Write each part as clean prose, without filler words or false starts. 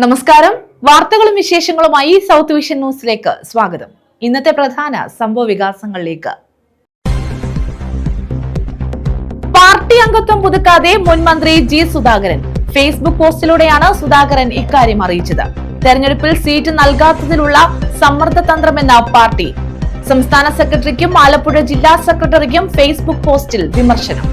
നമസ്കാരം. വാർത്തകളും വിശേഷങ്ങളുമായി സൗത്ത് വിഷൻ ന്യൂസിലേക്ക് സ്വാഗതം. ഇന്നത്തെ പ്രധാന സംഭവ വികാസങ്ങളിലേക്ക്. പാർട്ടി അംഗത്വം പുതുക്കാതെ മുൻ മന്ത്രി ജി സുധാകരൻ. ഫേസ്ബുക്ക് പോസ്റ്റിലൂടെയാണ് സുധാകരൻ ഇക്കാര്യം അറിയിച്ചത്. തെരഞ്ഞെടുപ്പിൽ സീറ്റ് നൽകാത്തതിലുള്ള സമ്മർദ്ദ തന്ത്രമെന്ന പാർട്ടി. സംസ്ഥാന സെക്രട്ടറിക്കും ആലപ്പുഴ ജില്ലാ സെക്രട്ടറിക്കും ഫേസ്ബുക്ക് പോസ്റ്റിൽ വിമർശനം.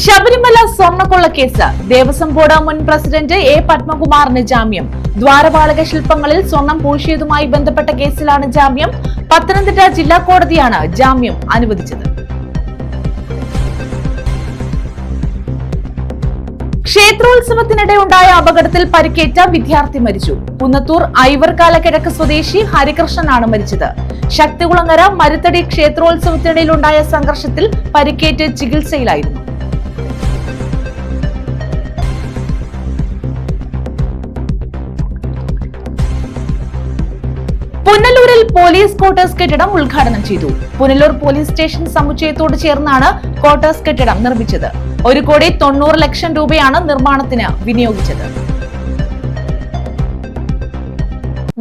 ശബരിമല സ്വർണ്ണക്കൊള്ളക്കേസ്. ദേവസ്വം ബോർഡ് മുൻ പ്രസിഡന്റ് എ പത്മകുമാറിന് ജാമ്യം. ദ്വാരപാലക ശില്പങ്ങളിൽ സ്വർണം പൂശിയതുമായി ബന്ധപ്പെട്ട കേസിലാണ് ജാമ്യം. പത്തനംതിട്ട ജില്ലാ കോടതിയാണ് ജാമ്യം അനുവദിച്ചത്. ക്ഷേത്രോത്സവത്തിനിടെ ഉണ്ടായ അപകടത്തിൽ പരിക്കേറ്റ വിദ്യാർത്ഥി മരിച്ചു. കുന്നത്തൂർ ഐവർകാല കിഴക്ക് സ്വദേശി ഹരികൃഷ്ണനാണ് മരിച്ചത്. ശക്തികുളങ്ങര മരുത്തടി ക്ഷേത്രോത്സവത്തിനിടയിലുണ്ടായ സംഘർഷത്തിൽ പരിക്കേറ്റ് ചികിത്സയിലായിരുന്നു. പുനലൂരിൽ പോലീസ് ക്വാർട്ടേഴ്സ് കെട്ടിടം ഉദ്ഘാടനം ചെയ്തു. പുനലൂർ പോലീസ് സ്റ്റേഷൻ സമുച്ചയത്തോട് ചേർന്നാണ് ക്വാർട്ടേഴ്സ് കെട്ടിടം നിർമ്മിച്ചത്. 1,90,00,000 രൂപയാണ് നിർമ്മാണത്തിന് വിനിയോഗിച്ചത്.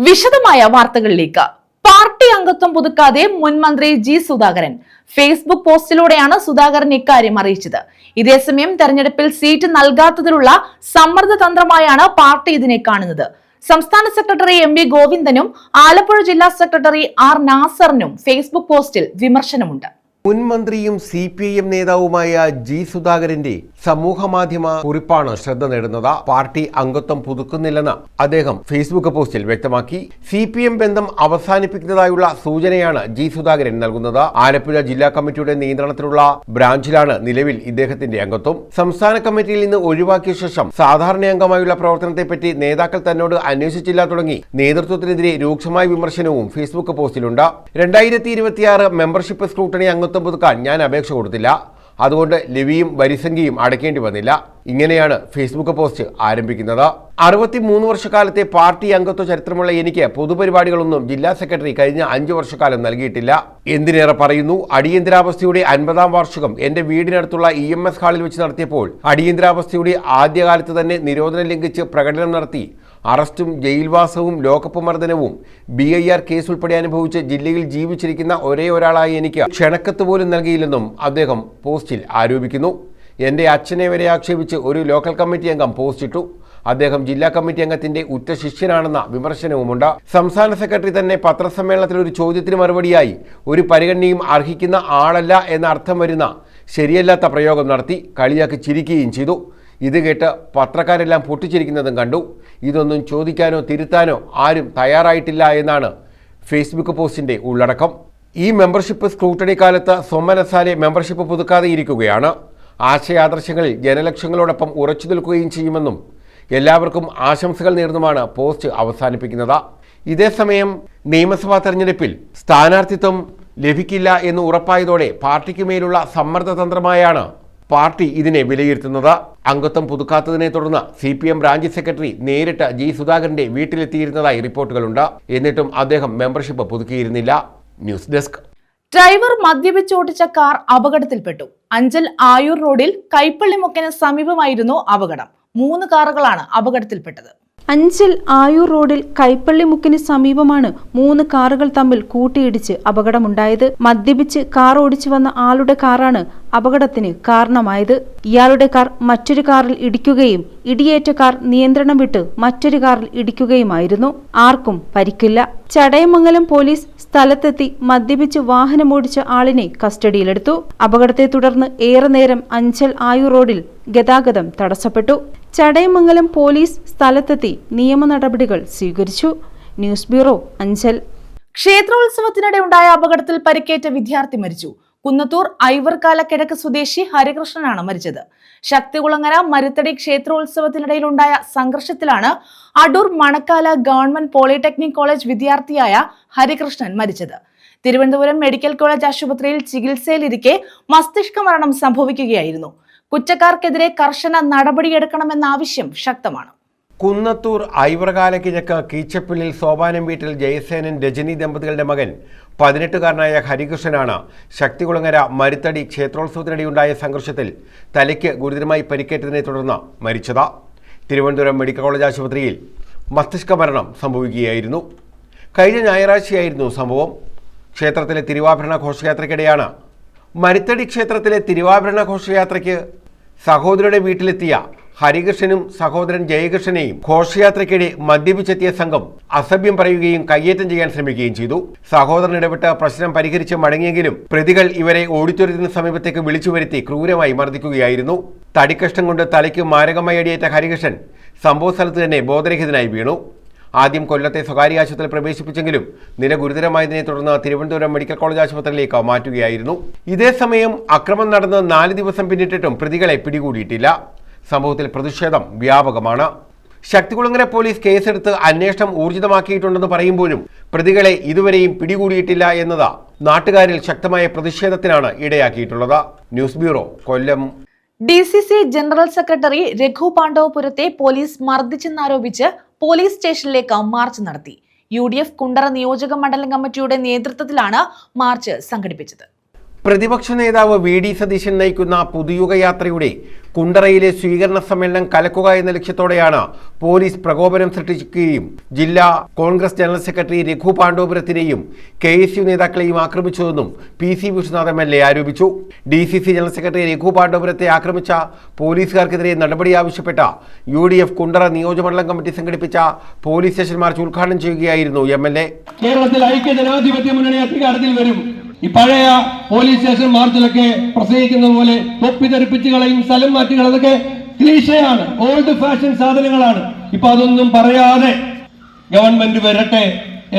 വിശദമായ വാർത്തകളിലേക്ക്. പാർട്ടി അംഗത്വം പുതുക്കാതെ മുൻ മന്ത്രി ജി സുധാകരൻ. ഫേസ്ബുക്ക് പോസ്റ്റിലൂടെയാണ് സുധാകരൻ ഇക്കാര്യം അറിയിച്ചത്. ഇതേസമയം തെരഞ്ഞെടുപ്പിൽ സീറ്റ് നൽകാത്തതിലുള്ള സമ്മർദ്ദ തന്ത്രമായാണ് പാർട്ടി ഇതിനെ കാണുന്നത്. സംസ്ഥാന സെക്രട്ടറി എം വി ഗോവിന്ദനും ആലപ്പുഴ ജില്ലാ സെക്രട്ടറി ആർ നാസറിനും ഫേസ്ബുക്ക് പോസ്റ്റിൽ വിമർശനമുണ്ട്. മുൻ മന്ത്രിയും CPIM നേതാവുമായ ജി സുധാകരന്റെ സമൂഹമാധ്യമ കുറിപ്പാണ് ശ്രദ്ധ നേടുന്നത്. പാർട്ടി അംഗത്വം പുതുക്കുന്നില്ലെന്ന് അദ്ദേഹം ഫേസ്ബുക്ക് പോസ്റ്റിൽ വ്യക്തമാക്കി. CPM ബന്ധം അവസാനിപ്പിക്കുന്നതായുള്ള സൂചനയാണ് ജി സുധാകരൻ നൽകുന്നത്. ആലപ്പുഴ ജില്ലാ കമ്മിറ്റിയുടെ നിയന്ത്രണത്തിലുള്ള ബ്രാഞ്ചിലാണ് നിലവിൽ ഇദ്ദേഹത്തിന്റെ അംഗത്വം. സംസ്ഥാന കമ്മിറ്റിയിൽ നിന്ന് ഒഴിവാക്കിയ ശേഷം സാധാരണ അംഗമായുള്ള പ്രവർത്തനത്തെപ്പറ്റി നേതാക്കൾ തന്നോട് അന്വേഷിച്ചില്ല തുടങ്ങി നേതൃത്വത്തിനെതിരെ രൂക്ഷമായ വിമർശനവും ഫേസ്ബുക്ക് പോസ്റ്റിലുണ്ട്. 2026 മെമ്പർഷിപ്പ് സ്ക്രൂട്ടണി അംഗത്വം പുതുക്കാൻ ഞാൻ അപേക്ഷ കൊടുത്തില്ല. അതുകൊണ്ട് ലെവിയും വരിസംഖ്യയും അടയ്ക്കേണ്ടി വന്നില്ല. ഇങ്ങനെയാണ് ഫേസ്ബുക്ക് പോസ്റ്റ് ആരംഭിക്കുന്നത്. 63 വർഷക്കാലത്തെ പാർട്ടി അംഗത്വ ചരിത്രമുള്ള എനിക്ക് പൊതുപരിപാടികളൊന്നും ജില്ലാ സെക്രട്ടറി കഴിഞ്ഞ 5 വർഷക്കാലം നൽകിയിട്ടില്ല. എന്തിനേറെ പറയുന്നു, അടിയന്തരാവസ്ഥയുടെ 50-ാം വാർഷികം എന്റെ വീടിനടുത്തുള്ള EMS ഹാളിൽ വെച്ച് നടത്തിയപ്പോൾ അടിയന്തരാവസ്ഥയുടെ ആദ്യകാലത്ത് തന്നെ നിരോധനം ലംഘിച്ച് പ്രകടനം നടത്തി അറസ്റ്റും ജയിൽവാസവും ലോക്കപ്പ് മർദ്ദനവും BIR കേസ് ഉൾപ്പെടെ അനുഭവിച്ച് ജില്ലയിൽ ജീവിച്ചിരിക്കുന്ന ഒരേ ഒരാളായി എനിക്ക് ക്ഷണക്കത്ത് പോലും നൽകിയില്ലെന്നും അദ്ദേഹം പോസ്റ്റിൽ ആരോപിക്കുന്നു. എന്റെ അച്ഛനെ വരെ ആക്ഷേപിച്ച് ഒരു ലോക്കൽ കമ്മിറ്റി അംഗം പോസ്റ്റിട്ടു. അദ്ദേഹം ജില്ലാ കമ്മിറ്റി അംഗത്തിന്റെ ഉറ്റ ശിഷ്യനാണെന്ന വിമർശനവുമുണ്ട്. സംസ്ഥാന സെക്രട്ടറി തന്നെ പത്രസമ്മേളനത്തിൽ ഒരു ചോദ്യത്തിന് മറുപടിയായി ഒരു പരിഗണനയും അർഹിക്കുന്ന ആളല്ല എന്ന അർത്ഥം വരുന്ന ശരിയല്ലാത്ത പ്രയോഗം നടത്തി കളിയാക്കി ചിരിക്കുകയും ചെയ്തു. ഇത് കേട്ട് പത്രക്കാരെല്ലാം പൊട്ടിച്ചിരിക്കുന്നതും കണ്ടു. ഇതൊന്നും ചോദിക്കാനോ തിരുത്താനോ ആരും തയ്യാറായിട്ടില്ല എന്നാണ് ഫേസ്ബുക്ക് പോസ്റ്റിന്റെ ഉള്ളടക്കം. ഈ മെമ്പർഷിപ്പ് സ്ക്രൂട്ടണി കാലത്ത് സൊമ്മനസാലെ മെമ്പർഷിപ്പ് പുതുക്കാതെ ഇരിക്കുകയാണ്. ആശയാദർശങ്ങളിൽ ജനലക്ഷങ്ങളോടൊപ്പം ഉറച്ചു നിൽക്കുകയും ചെയ്യുമെന്നും എല്ലാവർക്കും ആശംസകൾ നേർന്നുമാണ് പോസ്റ്റ് അവസാനിപ്പിക്കുന്നത്. ഇതേസമയം നിയമസഭാ തെരഞ്ഞെടുപ്പിൽ സ്ഥാനാർത്ഥിത്വം ലഭിക്കില്ല എന്ന് ഉറപ്പായതോടെ പാർട്ടിക്ക് മേലുള്ള സമ്മർദ്ദ തന്ത്രമായാണ് പാർട്ടി ഇതിനെ വിലയിരുത്തുന്നത്. അംഗത്വം പുതുക്കാത്തതിനെ തുടർന്ന് CPM ബ്രാഞ്ച് സെക്രട്ടറി നേരിട്ട് ജി സുധാകരന്റെ വീട്ടിലെത്തിയിരുന്നതായി റിപ്പോർട്ടുകളുണ്ട്. എന്നിട്ടും അദ്ദേഹം മെമ്പർഷിപ്പ് പുതുക്കിയിരുന്നില്ല. News desk. ഡ്രൈവർ മദ്യപിച്ചോടിച്ച കാർ അപകടത്തിൽപ്പെട്ടു. അഞ്ചൽ ആയൂർ റോഡിൽ കൈപ്പള്ളിമുക്കിന് സമീപമായിരുന്നു അപകടം. 3 കാറുകളാണ് അപകടത്തിൽപ്പെട്ടത്. അഞ്ചൽ ആയൂർ റോഡിൽ കൈപ്പള്ളിമുക്കിന് സമീപമാണ് 3 കാറുകൾ തമ്മിൽ കൂട്ടിയിടിച്ച് അപകടമുണ്ടായത്. മദ്യപിച്ച് കാർ ഓടിച്ചു വന്ന ആളുടെ കാറാണ് അപകടത്തിന് കാരണമായത്. ഇയാളുടെ കാർ മറ്റൊരു കാറിൽ ഇടിക്കുകയും ഇടിയേറ്റ കാർ നിയന്ത്രണം വിട്ട് മറ്റൊരു കാറിൽ ഇടിക്കുകയുമായിരുന്നു. ആർക്കും പരിക്കില്ല. ചടയമംഗലം പോലീസ് സ്ഥലത്തെത്തി മദ്യപിച്ച് വാഹനമോടിച്ച ആളിനെ കസ്റ്റഡിയിലെടുത്തു. അപകടത്തെ തുടർന്ന് ഏറെ നേരം അഞ്ചൽ ആയൂർ റോഡിൽ ഗതാഗതം തടസ്സപ്പെട്ടു. ചടയമംഗലം പോലീസ് സ്ഥലത്തെത്തി നിയമ നടപടികൾ സ്വീകരിച്ചു. News bureau, Anchal. ക്ഷേത്രോത്സവത്തിനിടെ ഉണ്ടായ അപകടത്തിൽ പരിക്കേറ്റ വിദ്യാർത്ഥി മരിച്ചു. കുന്നത്തൂർ ഐവർകാല കിഴക്ക് സ്വദേശി ഹരികൃഷ്ണനാണ് മരിച്ചത്. ശക്തികുളങ്ങര മരുത്തടി ക്ഷേത്രോത്സവത്തിനിടയിലുണ്ടായ സംഘർഷത്തിലാണ് Adoor Manakkala government polytechnic college വിദ്യാർത്ഥിയായ ഹരികൃഷ്ണൻ മരിച്ചത്. തിരുവനന്തപുരം മെഡിക്കൽ കോളേജ് ആശുപത്രിയിൽ ചികിത്സയിലിരിക്കെ മസ്തിഷ്ക മരണം സംഭവിക്കുകയായിരുന്നു. കുറ്റക്കാർക്കെതിരെ കർശന നടപടിയെടുക്കണമെന്ന ആവശ്യം ശക്തമാണ്. കുന്നത്തൂർ ഐവറകാലക്കിഴക്ക് കീച്ചപ്പിള്ളിൽ സോപാനം വീട്ടിൽ ജയസേനൻ രജനി ദമ്പതികളുടെ മകൻ 18-കാരനായ ഹരികൃഷ്ണനാണ് ശക്തികുളങ്ങര മരുത്തടി ക്ഷേത്രോത്സവത്തിനിടെയുണ്ടായ സംഘർഷത്തിൽ തലയ്ക്ക് ഗുരുതരമായി പരിക്കേറ്റതിനെ തുടർന്ന് മരിച്ചത്. തിരുവനന്തപുരം മെഡിക്കൽ കോളേജ് ആശുപത്രിയിൽ മസ്തിഷ്ക മരണം സംഭവിക്കുകയായിരുന്നു. കഴിഞ്ഞ ഞായറാഴ്ചയായിരുന്നു സംഭവം. ക്ഷേത്രത്തിലെ തിരുവാഭരണ ഘോഷയാത്രയ്ക്കിടെയാണ് മരുത്തടി ക്ഷേത്രത്തിലെ തിരുവാഭരണ ഘോഷയാത്രയ്ക്ക് സഹോദരയുടെ വീട്ടിലെത്തിയ ഹരികൃഷ്ണനും സഹോദരൻ ജയകൃഷ്ണനെയും ഘോഷയാത്രയ്ക്കിടെ മദ്യപിച്ചെത്തിയ സംഘം അസഭ്യം പറയുകയും കയ്യേറ്റം ചെയ്യാൻ ശ്രമിക്കുകയും ചെയ്തു. സഹോദരൻ ഇടപെട്ട് പ്രശ്നം പരിഹരിച്ച് മടങ്ങിയെങ്കിലും പ്രതികൾ ഇവരെ ഓഡിറ്റോറിയത്തിന് സമീപത്തേക്ക് വിളിച്ചു വരുത്തി ക്രൂരമായി മർദ്ദിക്കുകയായിരുന്നു. തടിക്കഷ്ണം കൊണ്ട് തലയ്ക്ക് മാരകമായി അടിയേറ്റ ഹരികൃഷ്ണൻ സംഭവ സ്ഥലത്ത് തന്നെ ബോധരഹിതനായി വീണു. ആദ്യം കൊല്ലത്തെ സ്വകാര്യ ആശുപത്രിയിൽ പ്രവേശിപ്പിച്ചെങ്കിലും നില ഗുരുതരമായതിനെ തുടർന്ന് തിരുവനന്തപുരം മെഡിക്കൽ കോളേജ് ആശുപത്രിയിലേക്ക് മാറ്റുകയായിരുന്നു. ഇതേസമയം അക്രമം നടന്ന് 4 ദിവസം പിന്നിട്ടിട്ടും പ്രതികളെ പിടികൂടിയിട്ടില്ല. സംഭവത്തിൽ പ്രതിഷേധം വ്യാപകമാണ്. ശക്തികുളങ്ങര പോലീസ് കേസെടുത്ത് അന്വേഷണം ഊർജിതമാക്കിയിട്ടുണ്ടെന്ന് പറയുമ്പോഴും പ്രതികളെ ഇതുവരെയും പിടികൂടിയിട്ടില്ല എന്നത് നാട്ടുകാരിൽ ശക്തമായ പ്രതിഷേധത്തിനാണ് ഇടയാക്കിയിട്ടുള്ളത്. News bureau, Kollam. DCC general secretary Raghu പാണ്ഡവപുരത്തെ പോലീസ് മർദ്ദിച്ചെന്നാരോപിച്ച് പോലീസ് സ്റ്റേഷനിലേക്ക് മാർച്ച് നടത്തി. UDF കുണ്ടറ നിയോജക മണ്ഡലം കമ്മിറ്റിയുടെ നേതൃത്വത്തിലാണ് മാർച്ച് സംഘടിപ്പിച്ചത്. പ്രതിപക്ഷ നേതാവ് VD സതീശൻ നയിക്കുന്ന പുതുയുഗയാത്രയുടെ കുണ്ടറയിലെ സ്വീകരണ സമ്മേളനം കലക്കുക എന്ന ലക്ഷ്യത്തോടെയാണ് പോലീസ് പ്രകോപനം സൃഷ്ടിക്കുകയും ജില്ലാ കോൺഗ്രസ് ജനറൽ സെക്രട്ടറി രഘു പാണ്ഡവപുരത്തിനെയും KSU നേതാക്കളെയും ആക്രമിച്ചതെന്നും PC വിശ്വനാഥ് MLA ആരോപിച്ചു. DCC ജനറൽ സെക്രട്ടറി രഘു പാണ്ഡവപുരത്തെ ആക്രമിച്ച പോലീസുകാർക്കെതിരെ നടപടി ആവശ്യപ്പെട്ട UDF കുണ്ടറ നിയോജകമണ്ഡലം കമ്മിറ്റി സംഘടിപ്പിച്ച പോലീസ് സ്റ്റേഷൻ മാർച്ച് ഉദ്ഘാടനം ചെയ്യുകയായിരുന്നു MLA. കേരളത്തിൽ ഐക്യ ജനാധിപത്യ മുന്നണി അധികാരത്തിൽ വരും. ഈ പഴയ പോലീസ് സ്റ്റേഷൻ മാർച്ചിലൊക്കെ പ്രസംഗിക്കുന്ന പോലെ തൊപ്പി തെറിപ്പിച്ച് കളയും, സ്ഥലം മാറ്റുകൾ, അതൊക്കെ ക്ലീശയാണ്, ഓൾഡ് ഫാഷൻ സാധനങ്ങളാണ്. ഇപ്പൊ അതൊന്നും പറയാതെ ഗവൺമെന്റ് വരട്ടെ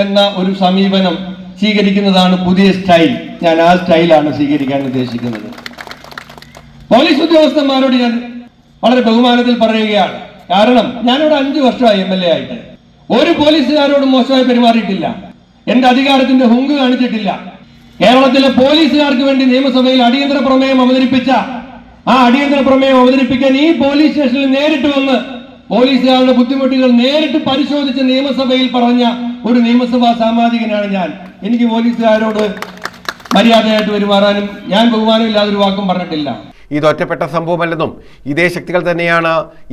എന്ന ഒരു സമീപനം സ്വീകരിക്കുന്നതാണ് പുതിയ സ്റ്റൈൽ. ഞാൻ ആ സ്റ്റൈലാണ് സ്വീകരിക്കാൻ ഉദ്ദേശിക്കുന്നത്. പോലീസ് ഉദ്യോഗസ്ഥന്മാരോട് ഞാൻ വളരെ ബഹുമാനത്തിൽ പറയുകയാണ്. കാരണം ഞാനിവിടെ 5 വർഷമായി MLA ആയിട്ട് ഒരു പോലീസുകാരോടും മോശമായി പെരുമാറിയിട്ടില്ല. എന്റെ അധികാരത്തിന്റെ ഹുങ്ക് കാണിച്ചിട്ടില്ല. കേരളത്തിലെ പോലീസുകാർക്ക് വേണ്ടി നിയമസഭയിൽ അടിയന്തര പ്രമേയം അവതരിപ്പിച്ച ആ അടിയന്തര പ്രമേയം അവതരിപ്പിക്കാൻ ഈ പോലീസ് സ്റ്റേഷനിൽ നേരിട്ട് വന്ന് പോലീസുകാരുടെ ബുദ്ധിമുട്ടുകൾ നേരിട്ട് പരിശോധിച്ച് നിയമസഭയിൽ പറഞ്ഞ ഒരു നിയമസഭാ സാമാജികനാണ് ഞാൻ. എനിക്ക് പോലീസുകാരോട് മര്യാദയായിട്ട് പെരുമാറാനും ഞാൻ ബഹുമാനമില്ലാതൊരു വാക്കും പറഞ്ഞിട്ടില്ല. ഇതൊറ്റപ്പെട്ട സംഭവമല്ലെന്നും ഇതേ ശക്തികൾ തന്നെയാണ്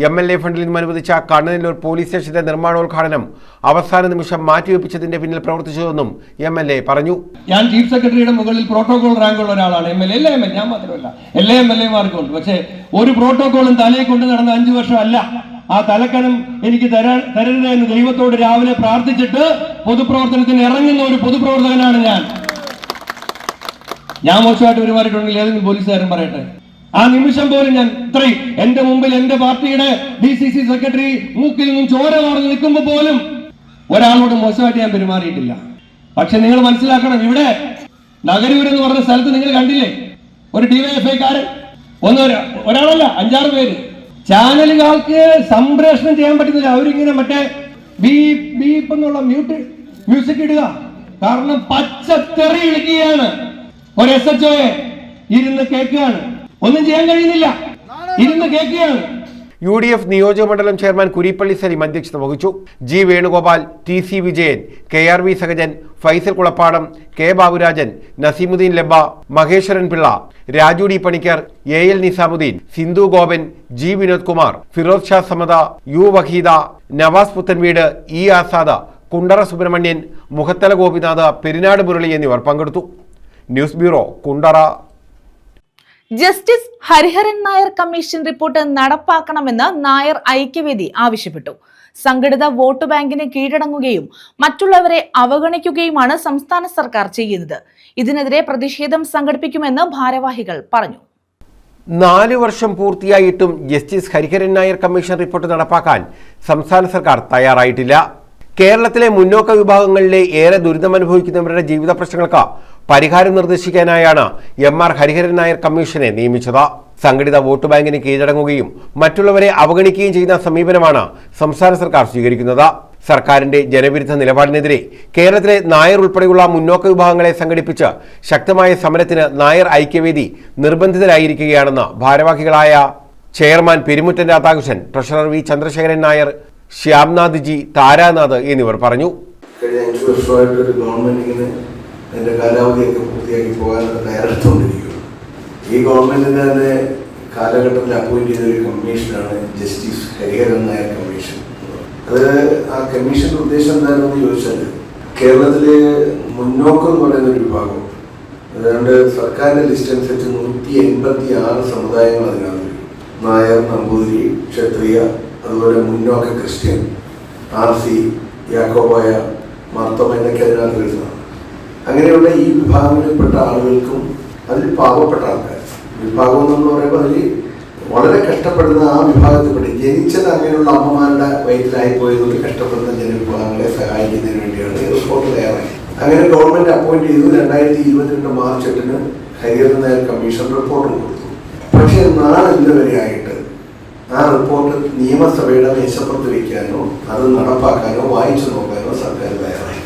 MLA ഫണ്ടിൽ നിന്നും അനുവദിച്ച കണ്ണനല്ലൂർ പോലീസ് സ്റ്റേഷന്റെ നിർമ്മാണോദ്ഘാടനം അവസാന നിമിഷം മാറ്റിവെപ്പിച്ചതിന്റെ പിന്നിൽ പ്രവർത്തിച്ചതെന്നും MLA പറഞ്ഞു. ഞാൻ ചീഫ് സെക്രട്ടറിയുടെ മുകളിൽ പ്രോട്ടോകോൾ റാങ്കുള്ള ഒരാളാണ്. എല്ലാ MLA ഞാൻ മാത്രമല്ല, എല്ലാ MLA-മാർക്കും ഉണ്ട്. പക്ഷേ ഒരു പ്രോട്ടോകോളും തലയെ കൊണ്ട് നടന്ന 5 വർഷമല്ല. ആ തലക്കനം എനിക്ക് തരരുത് എന്ന് ദൈവത്തോട് രാവിലെ പ്രാർത്ഥിച്ചിട്ട് പൊതുപ്രവർത്തനത്തിന് ഇറങ്ങുന്ന ഒരു പൊതുപ്രവർത്തകനാണ് ഞാൻ. മോശമായിട്ട് പെരുമാറിയിട്ടുണ്ടെങ്കിൽ ഏതെങ്കിലും പോലീസുകാരൻ പറയട്ടെ. ആ നിമിഷം പോലും ഞാൻ ഇത്രയും എന്റെ മുമ്പിൽ എന്റെ പാർട്ടിയുടെ DCC സെക്രട്ടറി മൂക്കിൽ നിന്നും ചോര വാർന്ന് നിൽക്കുമ്പോൾ പോലും ഒരാളോട് മോശമായിട്ട് ഞാൻ പെരുമാറിയിട്ടില്ല. പക്ഷെ നിങ്ങൾ മനസ്സിലാക്കണം, ഇവിടെ നഗരൂർ എന്ന് പറഞ്ഞ സ്ഥലത്ത് നിങ്ങൾ കണ്ടില്ലേ, ഒരു DYFI-കാരൻ ഒരാളല്ല 5-6 പേര്. ചാനലുകാർക്ക് സംപ്രേഷണം ചെയ്യാൻ പറ്റുന്നില്ല. അവരിങ്ങനെ മറ്റേ ബീപ്പ് എന്നുള്ള മ്യൂസിക് ഇടുക. കാരണം പച്ചത്തെറി വിളിക്കുകയാണ്. ഒരു SHO ഇരുന്ന് കേൾക്കുകയാണ്, ഒന്നും ചെയ്യാൻ കഴിയുന്നില്ല, ഇരുന്ന് കേൾക്കുകയാണ്. UDF നിയോജക മണ്ഡലം ചെയർമാൻ കുരിപ്പള്ളി സലീം അധ്യക്ഷത വഹിച്ചു. G Venugopal, TC Vijayan, KRV Sahajan, Faisal Kulappadam, K Baburajan, Naseemuddin Labba, Maheshwaran Pillai, Raju D Panicker, AL Nizamuddin, Sindhu Gopan, G Vinod Kumar, Firoz Shah സമദ, U Waheeda, Nawaz Puthenveedu, E Azad, Kundara Subramanian, Mukhathala Gopinath, Perinad Murali എന്നിവർ പങ്കെടുത്തു. News bureau, Kundara. Justice Hariharan Nair commission report നടപ്പാക്കണമെന്ന് നായർ ഐക്യവേദി ആവശ്യപ്പെട്ടു. സംഘടിത വോട്ട് ബാങ്കിന് കീഴടങ്ങുകയും മറ്റുള്ളവരെ അവഗണിക്കുകയുമാണ് സംസ്ഥാന സർക്കാർ ചെയ്യുന്നത്. ഇതിനെതിരെ പ്രതിഷേധം സംഘടിപ്പിക്കുമെന്ന് ഭാരവാഹികൾ പറഞ്ഞു. 4 വർഷം പൂർത്തിയായിട്ടും justice Hariharan Nair commission report നടപ്പാക്കാൻ സംസ്ഥാന സർക്കാർ തയ്യാറായിട്ടില്ല. കേരളത്തിലെ മുന്നോക്ക വിഭാഗങ്ങളിലെ ഏറെ ദുരിതമനുഭവിക്കുന്നവരുടെ ജീവിത പ്രശ്നങ്ങൾക്ക് പരിഹാരം നിർദ്ദേശിക്കാനായാണ് MR ഹരിഹരൻ നായർ കമ്മീഷനെ നിയമിച്ചത്. സംഘടിത വോട്ട് ബാങ്കിന് കീഴടങ്ങുകയും മറ്റുള്ളവരെ അവഗണിക്കുകയും ചെയ്യുന്ന സമീപനമാണ് സംസ്ഥാന സർക്കാർ സ്വീകരിക്കുന്നത്. സർക്കാരിന്റെ ജനവിരുദ്ധ നിലപാടിനെതിരെ കേരളത്തിലെ നായർ ഉൾപ്പെടെയുള്ള മുന്നോക്ക വിഭാഗങ്ങളെ സംഘടിപ്പിച്ച് ശക്തമായ സമരത്തിന് നായർ ഐക്യവേദി നിർബന്ധിതരായിരിക്കുകയാണെന്ന് ഭാരവാഹികളായ chairman Perumuttan Radhakrishnan, treasurer V Chandrasekharan Nair, Shyamnath G, Taranath എന്നിവർ പറഞ്ഞു. കഴിഞ്ഞ 5 വർഷമായിട്ട് ഒരു ഗവൺമെന്റ് ഇങ്ങനെ അതിന്റെ കാലാവധിയൊക്കെ പൂർത്തിയാക്കി പോകാൻ തയ്യാറെടുത്തുകൊണ്ടിരിക്കുകയാണ്. ഈ ഗവൺമെന്റിന്റെ തന്നെ കാലഘട്ടത്തിൽ അപ്പോയിന്റ് ചെയ്ത ഒരു കമ്മീഷനാണ് ജസ്റ്റിസ് ഹരിഹരൻ നായർ കമ്മീഷൻ. അത് ആ കമ്മീഷന്റെ ഉദ്ദേശം എന്താണെന്ന് ചോദിച്ചാൽ, കേരളത്തിലെ മുന്നോക്കം എന്ന് പറയുന്ന ഒരു വിഭാഗം, അതുകൊണ്ട് സർക്കാരിന്റെ ലിസ്റ്റ് അനുസരിച്ച് 186 സമുദായങ്ങൾ അതിനകത്ത് വരും. നായർ, നമ്പൂതിരി, ക്ഷത്രിയ, അതുപോലെ മുന്നോക്ക ക്രിസ്ത്യൻ, RC, യാക്കോബായ, മാർത്തോമ എന്നൊക്കെ അതിനകത്ത് വരുന്നതാണ്. അങ്ങനെയുള്ള ഈ വിഭാഗങ്ങളിൽപ്പെട്ട ആളുകൾക്കും അതിൽ പാവപ്പെട്ട ആൾക്കാർ, വിഭാഗം എന്ന് പറയുമ്പോൾ അതിൽ വളരെ കഷ്ടപ്പെടുന്ന ആ വിഭാഗത്തിൽപ്പെട്ട് ജനിച്ചത് അങ്ങനെയുള്ള അമ്മമാരുടെ വയറ്റിലായി പോയതുകൊണ്ട് കഷ്ടപ്പെടുന്ന ജനവിഭാഗങ്ങളെ സഹായിക്കുന്നതിന് വേണ്ടിയാണ് ഈ റിപ്പോർട്ട് തയ്യാറാക്കി. അങ്ങനെ ഗവൺമെന്റ് അപ്പോയിന്റ് ചെയ്തു. 2022 മാർച്ച് 8-ന് ഹരിഹരൻ നായർ കമ്മീഷൻ റിപ്പോർട്ടും കൊടുത്തു. പക്ഷേ നാളെ ഇന്നുവരെയായിട്ട് ആ റിപ്പോർട്ട് നിയമസഭയുടെ മേശപ്പുറത്ത് വയ്ക്കാനോ അത് നടപ്പാക്കാനോ വായിച്ചു നോക്കാനോ സർക്കാർ തയ്യാറായി.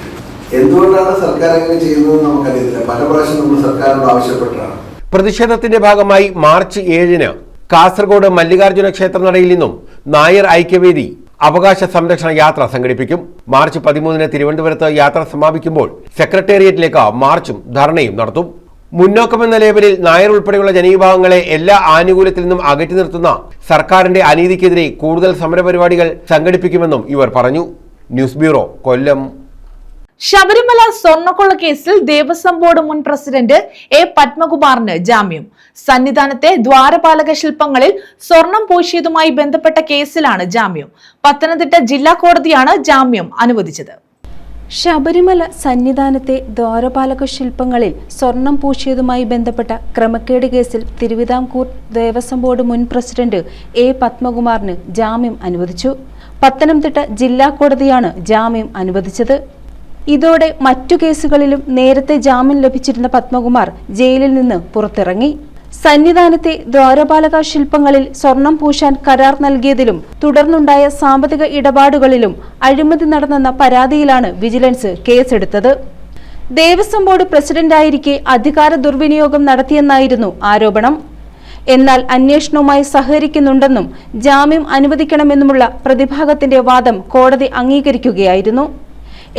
എന്തുകൊണ്ടാണ് സർക്കാർ അങ്ങനെ ചെയ്യുന്നതെന്ന് നമുക്കറിയത്തില്ല. പല പ്രാവശ്യം നമ്മൾ സർക്കാരിനോട് ആവശ്യപ്പെട്ടാണ്. പ്രതിഷേധത്തിന്റെ ഭാഗമായി മാർച്ച് 7-ന് കാസർഗോഡ് മല്ലികാർജ്ജുന ക്ഷേത്രനടയിൽ നിന്നും നായർ ഐക്യവേദി അവകാശ സംരക്ഷണ യാത്ര സംഘടിപ്പിക്കും. മാർച്ച് 13-ന് തിരുവനന്തപുരത്ത് യാത്ര സമാപിക്കുമ്പോൾ സെക്രട്ടേറിയറ്റിലേക്ക് മാർച്ചും ധർണയും നടത്തും. മുന്നോക്കമെന്ന ലേബലിൽ നായർ ഉൾപ്പെടെയുള്ള ജനവിഭാഗങ്ങളെ എല്ലാ ആനുകൂല്യത്തിൽ നിന്നും അകറ്റി നിർത്തുന്ന സർക്കാരിന്റെ അനീതിക്കെതിരെ കൂടുതൽ സമരപരിപാടികൾ സംഘടിപ്പിക്കുമെന്നും ഇവർ പറഞ്ഞു. ന്യൂസ് ബ്യൂറോ, കൊല്ലം. ശബരിമല സ്വർണ്ണക്കൊള്ള കേസിൽ ദേവസ്വം ബോർഡ് മുൻ പ്രസിഡന്റ് എ പത്മകുമാറിന് ജാമ്യം. സന്നിധാനത്തെ ദ്വാരപാലക ശില്പങ്ങളിൽ സ്വർണം പൂശിയതുമായി ബന്ധപ്പെട്ട കേസിലാണ് ജാമ്യം. പത്തനംതിട്ട ജില്ലാ കോടതിയാണ് ജാമ്യം അനുവദിച്ചത്. ശബരിമല സന്നിധാനത്തെ ദ്വാരപാലക ശില്പങ്ങളിൽ സ്വർണം പൂശിയതുമായി ബന്ധപ്പെട്ട ക്രമക്കേട് കേസിൽ തിരുവിതാംകൂർ ദേവസ്വം ബോർഡ് മുൻ പ്രസിഡന്റ് എ പത്മകുമാറിന് ജാമ്യം അനുവദിച്ചു. പത്തനംതിട്ട ജില്ലാ കോടതിയാണ് ജാമ്യം അനുവദിച്ചത്. ഇതോടെ മറ്റു കേസുകളിലും നേരത്തെ ജാമ്യം ലഭിച്ചിരുന്ന പത്മകുമാർ ജയിലിൽ നിന്ന് പുറത്തിറങ്ങി. സന്നിധാനത്തെ ദ്വാരപാലക ശില്പങ്ങളിൽ സ്വർണം പൂശാൻ കരാർ നൽകിയതിലും തുടർന്നുണ്ടായ സാമ്പത്തിക ഇടപാടുകളിലും അഴിമതി നടന്നെന്ന പരാതിയിലാണ് വിജിലൻസ് കേസെടുത്തത്. ദേവസ്വം ബോർഡ് പ്രസിഡന്റായിരിക്കെ അധികാര ദുർവിനിയോഗം നടത്തിയെന്നായിരുന്നു ആരോപണം. എന്നാൽ അന്വേഷണവുമായി സഹകരിക്കുന്നുണ്ടെന്നും ജാമ്യം അനുവദിക്കണമെന്നുമുള്ള പ്രതിഭാഗത്തിന്റെ വാദം കോടതി അംഗീകരിക്കുകയായിരുന്നു.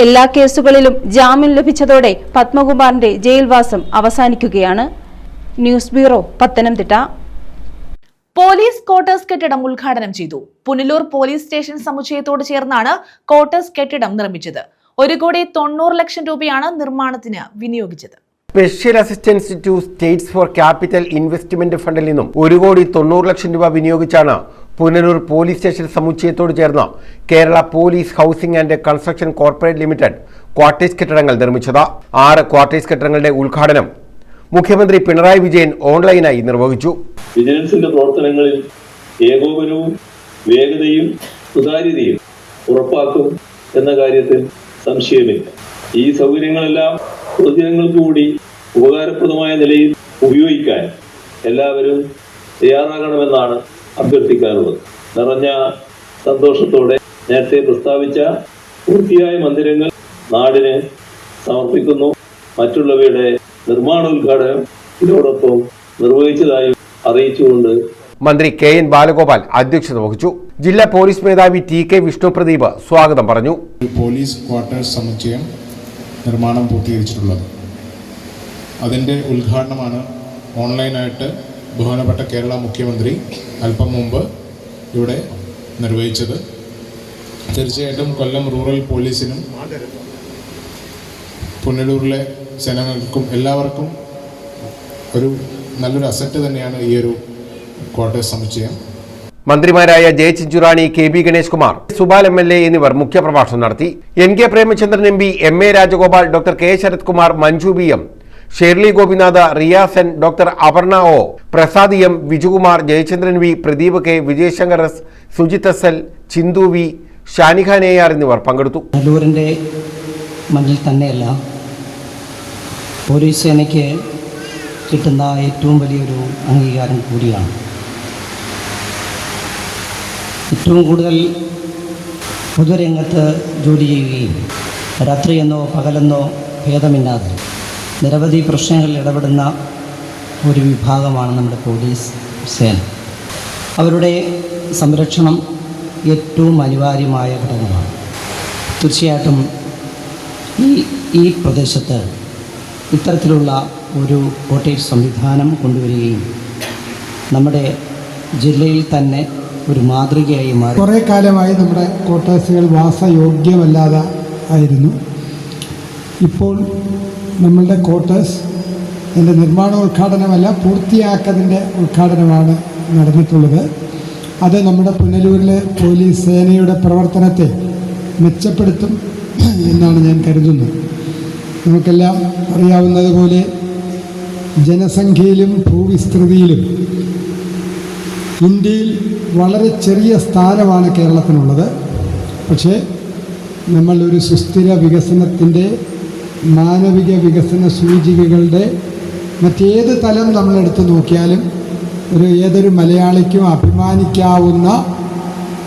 എല്ലാ കേസുകളിലും ജാമ്യം ലഭിച്ചതോടെ പത്മകുമാറിന്റെ ജയിൽവാസം അവസാനിക്കുകയാണ്. News bureau, Pathanamthitta. Police quarters കെട്ടിടം ഉദ്ഘാടനം ചെയ്തു. പുനലൂർ പോലീസ് സ്റ്റേഷൻ സമുച്ചയത്തോട് ചേർന്നാണ് ക്വാർട്ടേഴ്സ് കെട്ടിടം നിർമ്മിച്ചത്. 1,90 ലക്ഷം രൂപയാണ് നിർമ്മാണത്തിന് വിനിയോഗിച്ചത്. Special assistance to states for capital investment ഫണ്ടിൽ നിന്നും 1,90 ലക്ഷം രൂപ വിനിയോഗിച്ചാണ് പുനലൂർ പോലീസ് സ്റ്റേഷൻ സമുച്ചയത്തോട് ചേർന്ന് Kerala police housing and construction corporate limited quarters കെട്ടിടങ്ങൾ നിർമ്മിച്ചത്. 6 ക്വാർട്ടേഴ്സ് കെട്ടിടങ്ങളുടെ ഉദ്ഘാടനം മുഖ്യമന്ത്രി പിണറായി വിജയൻ ഓൺലൈനായി നിർവഹിച്ചു. വിജിലൻസിന്റെ പ്രവർത്തനങ്ങളിൽ ഏകോപനവും വേഗതയും സുതാര്യതയും ഉറപ്പാക്കും എന്ന കാര്യത്തിൽ സംശയമില്ല. ഈ സൗകര്യങ്ങളെല്ലാം പൊതുജനങ്ങൾക്ക് കൂടി ഉപകാരപ്രദമായ നിലയിൽ ഉപയോഗിക്കാൻ എല്ലാവരും തയ്യാറാകണമെന്നാണ് അഭ്യർത്ഥിക്കാറുള്ളത്. നിറഞ്ഞ സന്തോഷത്തോടെ നേരത്തെ പ്രസ്താവിച്ച പൂർത്തിയായ മന്ദിരങ്ങൾ നാടിന് സമർപ്പിക്കുന്നു. മറ്റുള്ളവയുടെ നിർമ്മാണോദ്ഘാടനം ഇതോടൊപ്പം നിർവഹിച്ചതായും അറിയിച്ചുകൊണ്ട് മന്ത്രി KN ബാലഗോപാൽ അധ്യക്ഷത വഹിച്ചു. ജില്ലാ പോലീസ് മേധാവി TK വിഷ്ണുപ്രദീപ് സ്വാഗതം പറഞ്ഞു. പോലീസ് ക്വാർട്ടേഴ്സ് സമുച്ചയം നിർമ്മാണം പൂർത്തീകരിച്ചിട്ടുള്ളത്. അതിൻ്റെ ഉദ്ഘാടനമാണ് ഓൺലൈനായിട്ട് ബഹുമാനപ്പെട്ട കേരള മുഖ്യമന്ത്രി അല്പം മുമ്പ് ഇവിടെ നിർവഹിച്ചത്. തീർച്ചയായിട്ടും കൊല്ലം റൂറൽ പോലീസിനും പുനലൂരിലെ ജനങ്ങൾക്കും എല്ലാവർക്കും ഒരു നല്ലൊരു അസറ്റ് തന്നെയാണ് ഈ ഒരു ക്വാർട്ടേഴ്സ് സമുച്ചയം. മന്ത്രിമാരായ J Chinchurani, KB Ganesh Kumar, Subal MLA എന്നിവർ മുഖ്യപ്രഭാഷണം നടത്തി. NK Premachandran MP, MA Rajagopal, doctor K Sarath Kumar, Manju BM, Shirley Gopinath, Riyas N, doctor Aparna O, Prasad M, Vijukumar, Jayachandran V, Pradeep K, Vijayashankar S, Sujith SL, Chinthu V, Shanikhan AR എന്നിവർ പങ്കെടുത്തു. പുനലൂരിൻ്റെ മണ്ണിൽ തന്നെയല്ല പോലീസ് സേനയ്ക്ക് കിട്ടുന്ന ഏറ്റവും വലിയൊരു അംഗീകാരം കൂടിയാണ്. ഏറ്റവും കൂടുതൽ പൊതുരംഗത്ത് ജോലി ചെയ്യുകയും രാത്രിയെന്നോ പകലെന്നോ ഭേദമില്ലാതെ നിരവധി പ്രശ്നങ്ങളിൽ ഇടപെടുന്ന ഒരു വിഭാഗമാണ് നമ്മുടെ പോലീസ് സേന. അവരുടെ സംരക്ഷണം ഏറ്റവും അനിവാര്യമായ ഘടകമാണ്. തീർച്ചയായിട്ടും ഈ പ്രദേശത്ത് ഇത്തരത്തിലുള്ള ഒരു കോട്ടേജ് സംവിധാനം കൊണ്ടുവരികയും നമ്മുടെ ജില്ലയിൽ തന്നെ ഒരു മാതൃകയായി മാറി. കുറേ കാലമായി നമ്മുടെ ക്വാർട്ടേഴ്സുകൾ വാസയോഗ്യമല്ലാതെ ആയിരുന്നു. ഇപ്പോൾ നമ്മളുടെ ക്വാർട്ടേഴ്സ് അതിൻ്റെ നിർമ്മാണോദ്ഘാടനമല്ല, പൂർത്തിയാക്കതിൻ്റെ ഉദ്ഘാടനമാണ് നടന്നിട്ടുള്ളത്. അത് നമ്മുടെ പുനലൂരിലെ പോലീസ് സേനയുടെ പ്രവർത്തനത്തെ മെച്ചപ്പെടുത്തും എന്നാണ് ഞാൻ കരുതുന്നത്. നമുക്കെല്ലാം അറിയാവുന്നതുപോലെ ജനസംഖ്യയിലും ഭൂവിസ്തൃതിയിലും ഇന്ത്യയിൽ വളരെ ചെറിയ സ്ഥാനമാണ് കേരളത്തിനുള്ളത്. പക്ഷേ നമ്മൾ ഒരു സുസ്ഥിര വികസനത്തിൻ്റെ മാനവിക വികസന സൂചികകളുടെ മറ്റേത് തലം നമ്മളെടുത്ത് നോക്കിയാലും ഏതൊരു മലയാളിക്കും അഭിമാനിക്കാവുന്ന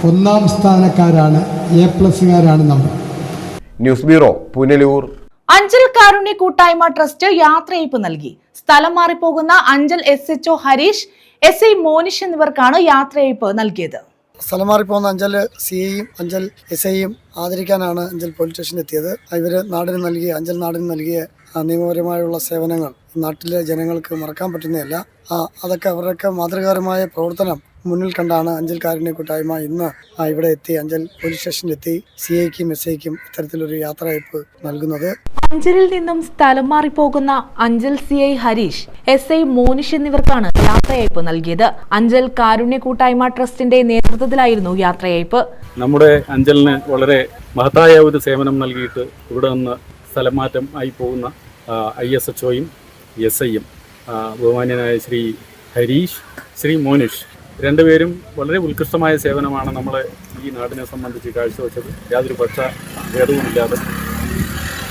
ഒന്നാം സ്ഥാനക്കാരാണ്, A+കാരാണ് നമ്മൾ. News bureau, Punalur. Anchal Karunya Koottayma trust യാത്രയയപ്പ് നൽകി. സ്ഥലം മാറിപ്പോകുന്ന അഞ്ചൽ SHO ഹരീഷ്, SI മോനിഷ് എന്നിവർക്കാണ് യാത്രയയപ്പ് നൽകിയത്. സ്ഥലം മാറിപ്പോകുന്ന അഞ്ചൽ CIയും അഞ്ചൽ SIയും ആദരിക്കാനാണ് അഞ്ചൽ പോലീസ് സ്റ്റേഷനിൽ എത്തിയത്. ഇവർ അഞ്ചൽ നാടിന് നൽകിയ നിയമപരമായുള്ള സേവനങ്ങൾ നാട്ടിലെ ജനങ്ങൾക്ക് മറക്കാൻ പറ്റുന്നതല്ല. അതൊക്കെ അവരുടെയൊക്കെ മാതൃകാപരമായ പ്രവർത്തനം മുന്നിൽ കണ്ടാണ് അഞ്ചൽ കാരുണ്യ കൂട്ടായ്മ ഇന്ന് ഇവിടെ എത്തി അഞ്ചൽ പോലീസ് സ്റ്റേഷനിലെത്തി CIക്കും SIക്കും ഇത്തരത്തിലൊരു യാത്രയയപ്പ് നൽകുന്നത്. അഞ്ചലിൽ നിന്നും സ്ഥലം മാറിപ്പോകുന്ന അഞ്ചൽ CI ഹരീഷ്, SI മോനിഷ് എന്നിവർക്കാണ് യാത്രയയപ്പ് നൽകിയത്. അഞ്ചൽ കാരുണ്യ കൂട്ടായ്മ ട്രസ്റ്റിന്റെ നേതൃത്വത്തിലായിരുന്നു യാത്രയയപ്പ്. നമ്മുടെ അഞ്ചലിന് വളരെ മഹത്തായ ഒരു സേവനം നൽകിയിട്ട് ഇവിടെ നിന്ന് സ്ഥലം മാറ്റം ആയി പോകുന്ന ISHOയും SIയും ബഹുമാന്യനായ ശ്രീ ഹരീഷ്, ശ്രീ മോനിഷ് രണ്ടുപേരും വളരെ ഉത്കൃഷ്ടമായ സേവനമാണ് നമ്മളെ ഈ നാടിനെ സംബന്ധിച്ച് കാഴ്ചവെച്ചത്. യാതൊരു ഭേദവുമില്ലാതെ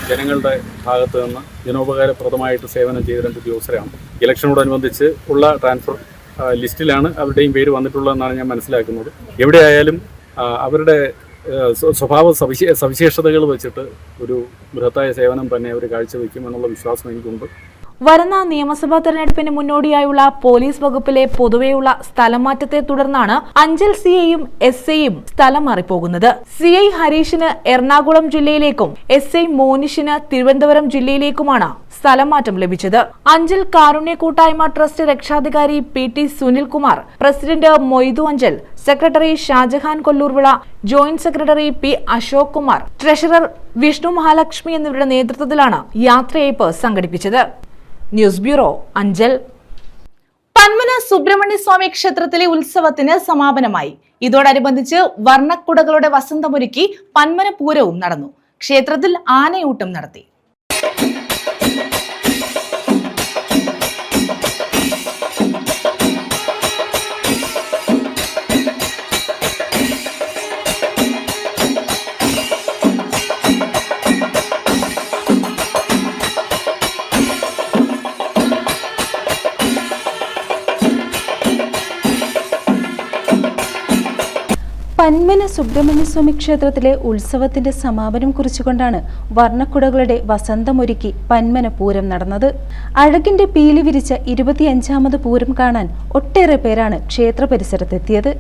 ജനങ്ങളുടെ ഭാഗത്ത് നിന്ന് ജനോപകാരപ്രദമായിട്ട് സേവനം ചെയ്ത രണ്ട് ഉദ്യോഗസ്ഥരാണ്. ഇലക്ഷനോടനുബന്ധിച്ച് ഉള്ള ട്രാൻസ്ഫർ ലിസ്റ്റിലാണ് അവരുടെയും പേര് വന്നിട്ടുള്ളതെന്നാണ് ഞാൻ മനസ്സിലാക്കുന്നത്. എവിടെയായാലും അവരുടെ സ്വഭാവ സവിശേഷതകൾ വെച്ചിട്ട് ഒരു ബൃഹത്തായ സേവനം തന്നെ അവർ കാഴ്ചവെക്കുമെന്നുള്ള വിശ്വാസം എനിക്കുണ്ട്. വരുന്ന നിയമസഭാ തെരഞ്ഞെടുപ്പിന് മുന്നോടിയായുള്ള പോലീസ് വകുപ്പിലെ പൊതുവെയുള്ള സ്ഥലം മാറ്റത്തെ തുടർന്നാണ് അഞ്ചൽ CIയും SIയും സ്ഥലം മാറിപ്പോകുന്നത്. CI ഹരീഷിന് എറണാകുളം ജില്ലയിലേക്കും SI മോനിഷിന് തിരുവനന്തപുരം ജില്ലയിലേക്കുമാണ് സ്ഥലം മാറ്റം ലഭിച്ചത്. അഞ്ചൽ കാരുണ്യ കൂട്ടായ്മ ട്രസ്റ്റ് രക്ഷാധികാരി PT Sunilkumar, president Moidu Anchal, secretary Shajahan Kollurvila, joint secretary P Ashok Kumar, treasurer Vishnu Mahalakshmi എന്നിവരുടെ നേതൃത്വത്തിലാണ് യാത്രയയപ്പ് സംഘടിപ്പിച്ചത്. News bureau, Anchal. പന്മന സുബ്രഹ്മണ്യ സ്വാമി ക്ഷേത്രത്തിലെ ഉത്സവത്തിന് സമാപനമായി. ഇതോടനുബന്ധിച്ച് വർണ്ണക്കുടകളുടെ വസന്തമൊരുക്കി പന്മന പൂരവും നടന്നു. ക്ഷേത്രത്തിൽ ആനയൂട്ടം നടത്തി. പന്മന സുബ്രഹ്മണ്യസ്വാമി ക്ഷേത്രത്തിലെ ഉത്സവത്തിന്റെ സമാപനം കുറിച്ചുകൊണ്ടാണ് വർണ്ണക്കുടകളുടെ വസന്തമൊരുക്കി പന്മന പൂരം നടന്നത്. അഴകിന്റെ പീലി വിരിച്ച 25ാമത് പൂരം കാണാൻ ഒട്ടേറെ പേരാണ് ക്ഷേത്ര പരിസരത്തെത്തിയത്.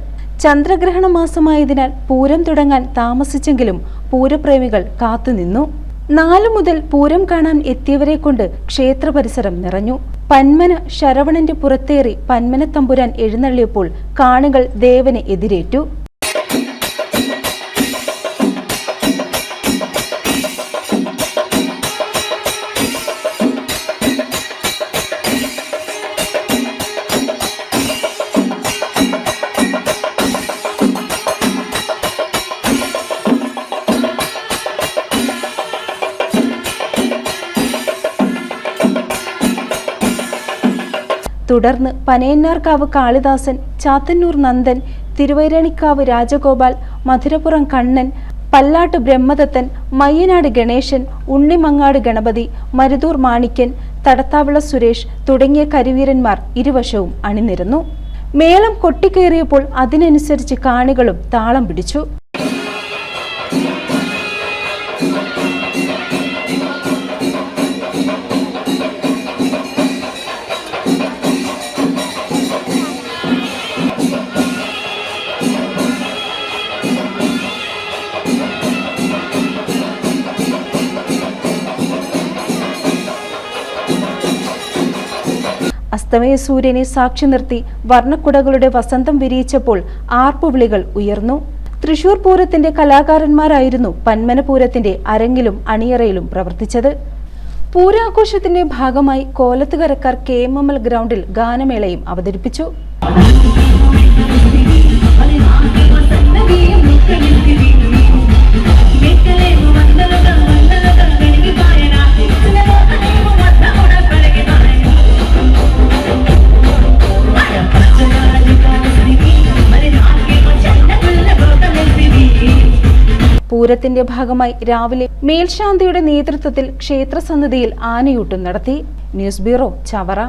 ചന്ദ്രഗ്രഹണ മാസമായതിനാൽ പൂരം തുടങ്ങാൻ താമസിച്ചെങ്കിലും പൂരപ്രേമികൾ കാത്തുനിന്നു. 4 മുതൽ പൂരം കാണാൻ എത്തിയവരെ കൊണ്ട് ക്ഷേത്ര പരിസരം നിറഞ്ഞു. പന്മന ശരവണന്റെ പുറത്തേറി പന്മന തമ്പുരാൻ എഴുന്നള്ളിയപ്പോൾ കാണികൾ ദേവനെ എതിരേറ്റു. തുടർന്ന് പനയന്നാർക്കാവ് കാളിദാസൻ, ചാത്തന്നൂർ നന്ദൻ, തിരുവൈരാണിക്കാവ് രാജഗോപാൽ, മധുരപ്പുറം കണ്ണൻ, പല്ലാട്ട് ബ്രഹ്മദത്തൻ, മയ്യനാട് ഗണേശൻ, ഉണ്ണിമങ്ങാട് ഗണപതി, മരുതൂർ മാണിക്യൻ, തടത്താവിള സുരേഷ് തുടങ്ങിയ കരിവീരന്മാർ ഇരുവശവും അണിനിരന്നു. മേളം കൊട്ടിക്കയറിയപ്പോൾ അതിനനുസരിച്ച് കാണികളും താളം പിടിച്ചു. അസ്തമയ സൂര്യനെ സാക്ഷി നിർത്തി വർണ്ണക്കുടകളുടെ വസന്തം വിരിയിച്ചപ്പോൾ ആർപ്പുവിളികൾ ഉയർന്നു. തൃശൂർ പൂരത്തിന്റെ കലാകാരന്മാരായിരുന്നു പന്മന പൂരത്തിന്റെ അരങ്ങിലും അണിയറയിലും പ്രവർത്തിച്ചത്. പൂരാഘോഷത്തിന്റെ ഭാഗമായി കോലത്തുകരക്കാർ KMML ഗ്രൗണ്ടിൽ ഗാനമേളയും അവതരിപ്പിച്ചു. പൂരത്തിന്റെ ഭാഗമായി രാവിലെ മേൽശാന്തിയുടെ നേതൃത്വത്തിൽ ക്ഷേത്രസന്നിധിയിൽ ആനയൂട്ടും നടത്തി. News bureau, Chavara.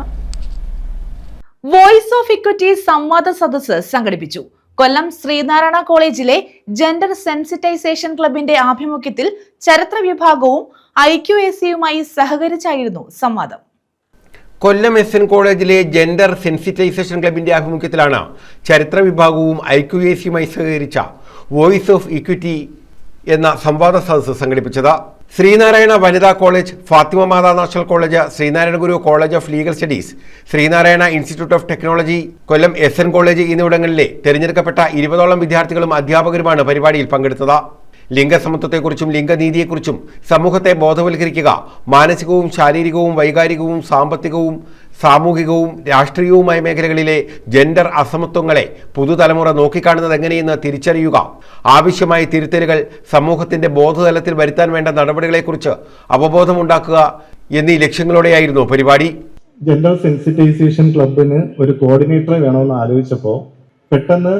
Voice of equity സംവാദ സദസ്സ് സംഘടിപ്പിച്ചു. കൊല്ലം ശ്രീനാരായണ കോളേജിലെ ജെൻഡർ സെൻസിറ്റൈസേഷൻ ക്ലബിന്റെ ആഭിമുഖ്യത്തിൽ ചരിത്ര വിഭാഗവും IQACയുമായി സഹകരിച്ചായിരുന്നു സംവാദം. കൊല്ലം SN കോളേജിലെ ജെൻഡർ സെൻസിറ്റൈസേഷൻ ക്ലബിന്റെ ആഭിമുഖ്യത്തിലാണ് ചരിത്ര വിഭാഗവും IQACയുമായി സഹകരിച്ച വോയിസ് ഓഫ് ഇക്വിറ്റി എന്ന സംവാദ സദസ്സ് സംഘടിപ്പിച്ചത്. ശ്രീനാരായണ വനിതാ college, Fathima Matha national college, Sreenarayana Guru college of legal studies, Sreenarayana institute of technology, Kollam SN college എന്നിവിടങ്ങളിലെ തിരഞ്ഞെടുക്കപ്പെട്ട 20ഓളം വിദ്യാർത്ഥികളും അധ്യാപകരുമാണ് പരിപാടിയിൽ പങ്കെടുത്തത്. ലിംഗസമത്വത്തെക്കുറിച്ചും ലിംഗനീതിയെക്കുറിച്ചും സമൂഹത്തെ ബോധവൽക്കരിക്കുക, മാനസികവും ശാരീരികവും വൈകാരികവും സാമ്പത്തികവും സാമൂഹികവും രാഷ്ട്രീയവുമായ മേഖലകളിലെ ജെൻഡർ അസമത്വങ്ങളെ പുതുതലമുറ നോക്കിക്കാണുന്നത് എങ്ങനെയെന്ന് തിരിച്ചറിയുക, ആവശ്യമായ തിരുത്തലുകൾ സമൂഹത്തിന്റെ ബോധതലത്തിൽ വരുത്താൻ വേണ്ട നടപടികളെക്കുറിച്ച് അവബോധമുണ്ടാക്കുക എന്നീ ലക്ഷ്യങ്ങളോടെയായിരുന്നു പരിപാടി. ജെൻഡർ സെൻസിറ്റൈസേഷൻ ക്ലബിന് ഒരു കോർഡിനേറ്ററെ വേണമെന്ന് ആലോചിച്ചപ്പോൾ പെട്ടെന്ന്